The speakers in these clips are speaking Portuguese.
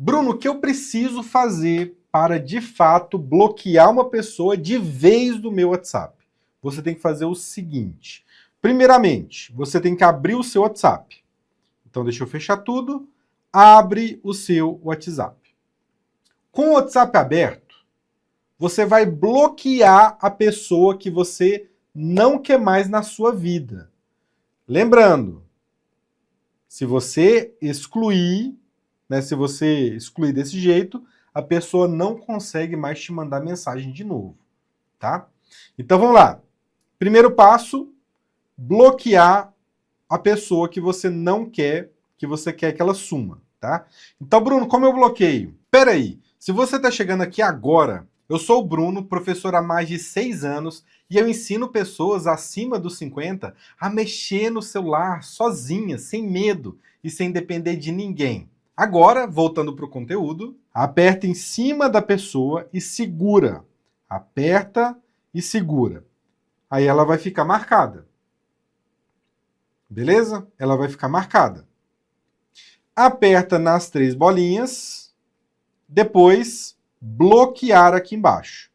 Bruno, o que eu preciso fazer para, de fato, bloquear uma pessoa de vez do meu WhatsApp? Você tem que fazer o seguinte. Primeiramente, você tem que abrir o seu WhatsApp. Então, deixa eu fechar tudo. Abre o seu WhatsApp. Com o WhatsApp aberto, você vai bloquear a pessoa que você não quer mais na sua vida. Lembrando, se você excluir, se você excluir desse jeito, a pessoa não consegue mais te mandar mensagem de novo, tá? Então vamos lá. Primeiro passo, bloquear a pessoa que você não quer, que você quer que ela suma, tá? Então, Bruno, como eu bloqueio? Peraí, se você está chegando aqui agora, eu sou o Bruno, professor há mais de 6 anos, e eu ensino pessoas acima dos 50 a mexer no celular sozinhas, sem medo e sem depender de ninguém. Agora, voltando para o conteúdo, aperta em cima da pessoa e segura. Aperta e segura. Aí ela vai ficar marcada. Beleza? Ela vai ficar marcada. Aperta nas 3 bolinhas, depois bloquear aqui embaixo.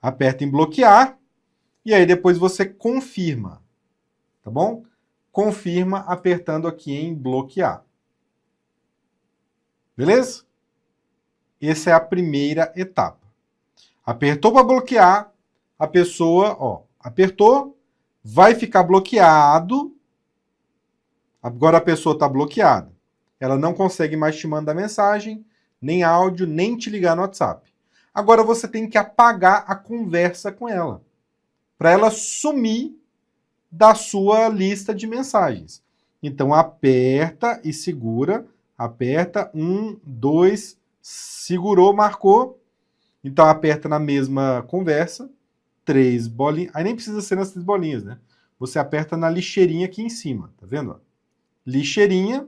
Aperta em bloquear e aí depois você confirma, tá bom? Confirma apertando aqui em bloquear. Beleza? Essa é a primeira etapa. Apertou para bloquear, a pessoa, apertou, vai ficar bloqueado. Agora a pessoa está bloqueada. Ela não consegue mais te mandar mensagem, nem áudio, nem te ligar no WhatsApp. Agora você tem que apagar a conversa com ela, para ela sumir da sua lista de mensagens. Então aperta e segura, aperta, 1, 2, segurou, marcou. Então aperta na mesma conversa, 3 bolinhas. Aí nem precisa ser nas 3 bolinhas, né? Você aperta na lixeirinha aqui em cima, tá vendo? Lixeirinha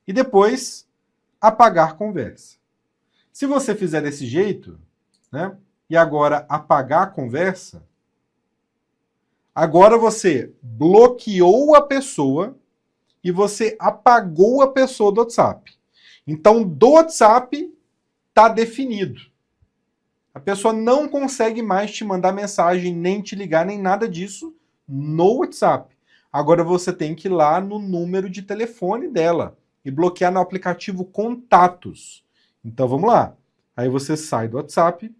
e depois apagar conversa. Se você fizer desse jeito, né? E agora apagar a conversa, agora você bloqueou a pessoa e você apagou a pessoa do WhatsApp. Então, do WhatsApp está definido. A pessoa não consegue mais te mandar mensagem, nem te ligar, nem nada disso no WhatsApp. Agora você tem que ir lá no número de telefone dela e bloquear no aplicativo Contatos. Então vamos lá. Aí você sai do WhatsApp,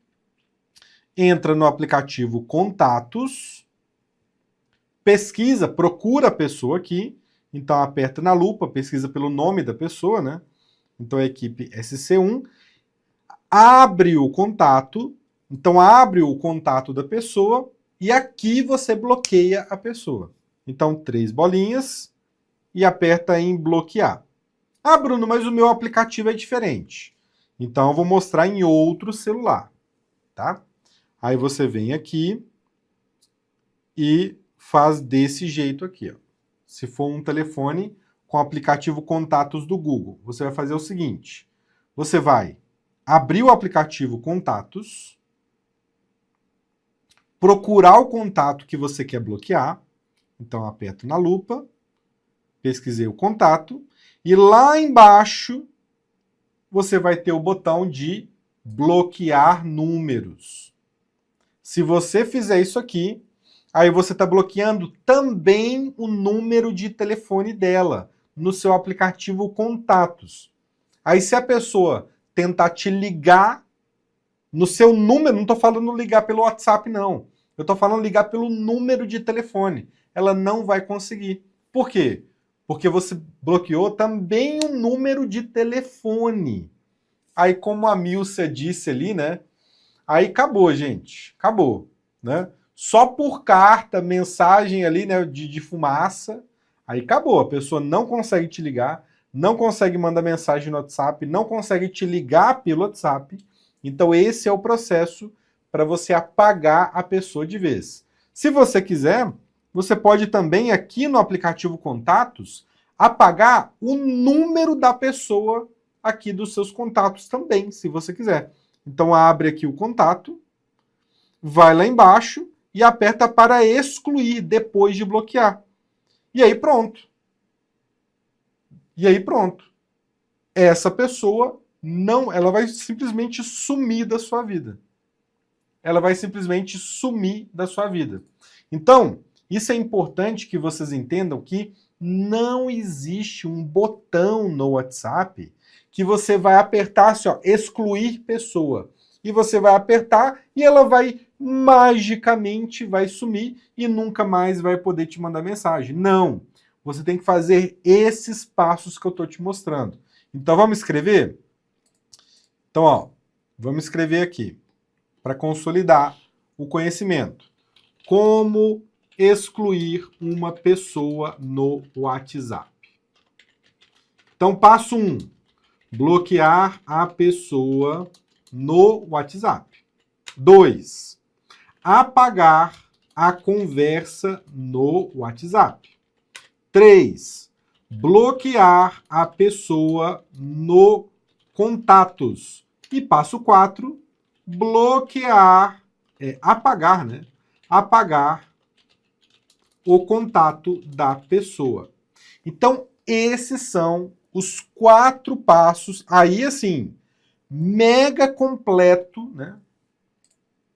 entra no aplicativo Contatos, pesquisa, procura a pessoa aqui, então aperta na lupa, pesquisa pelo nome da pessoa, né? Então a equipe SC1, abre o contato, então abre o contato da pessoa e aqui você bloqueia a pessoa. Então 3 bolinhas e aperta em bloquear. Ah, Bruno, mas o meu aplicativo é diferente. Então eu vou mostrar em outro celular, tá? Aí você vem aqui e faz desse jeito aqui, ó. Se for um telefone com o aplicativo Contatos do Google, você vai fazer o seguinte. Você vai abrir o aplicativo Contatos, procurar o contato que você quer bloquear, então aperto na lupa, pesquisei o contato, e lá embaixo você vai ter o botão de bloquear números. Se você fizer isso aqui, aí você está bloqueando também o número de telefone dela no seu aplicativo Contatos. Aí se a pessoa tentar te ligar no seu número, não estou falando ligar pelo WhatsApp, não. Eu estou falando ligar pelo número de telefone. Ela não vai conseguir. Por quê? Porque você bloqueou também o número de telefone. Aí, como a Milcia disse ali, né? Aí acabou, gente. Acabou, né? Só por carta, mensagem ali, né, de fumaça, aí acabou. A pessoa não consegue te ligar, não consegue mandar mensagem no WhatsApp, não consegue te ligar pelo WhatsApp. Então esse é o processo para você apagar a pessoa de vez. Se você quiser, você pode também aqui no aplicativo Contatos apagar o número da pessoa aqui dos seus contatos também, se você quiser. Então abre aqui o contato, vai lá embaixo e aperta para excluir depois de bloquear. E aí pronto. Essa pessoa não, ela vai simplesmente sumir da sua vida. Ela vai simplesmente sumir da sua vida. Então, isso é importante que vocês entendam que não existe um botão no WhatsApp que você vai apertar assim, ó, excluir pessoa. E você vai apertar e ela vai magicamente vai sumir e nunca mais vai poder te mandar mensagem. Não. Você tem que fazer esses passos que eu estou te mostrando. Então vamos escrever? Então, ó, vamos escrever aqui para consolidar o conhecimento. Como excluir uma pessoa no WhatsApp. Então, passo 1. Bloquear a pessoa no WhatsApp. 2. Apagar a conversa no WhatsApp. 3. Bloquear a pessoa no contatos. E passo 4. Bloquear, apagar, né? Apagar o contato da pessoa. Então, esses são os 4 passos, aí assim, mega completo, né?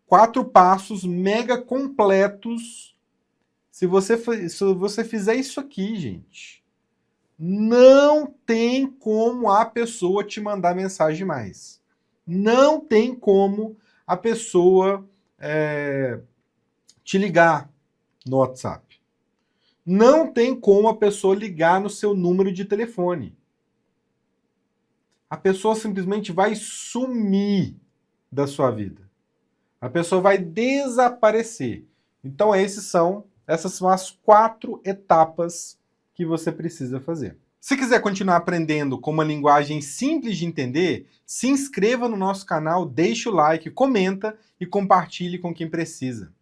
4 passos mega completos. Se você fizer isso aqui, gente, não tem como a pessoa te mandar mensagem mais. Não tem como a pessoa te ligar no WhatsApp. Não tem como a pessoa ligar no seu número de telefone. A pessoa simplesmente vai sumir da sua vida. A pessoa vai desaparecer. Então essas são as 4 etapas que você precisa fazer. Se quiser continuar aprendendo com uma linguagem simples de entender, se inscreva no nosso canal, deixe o like, comenta e compartilhe com quem precisa.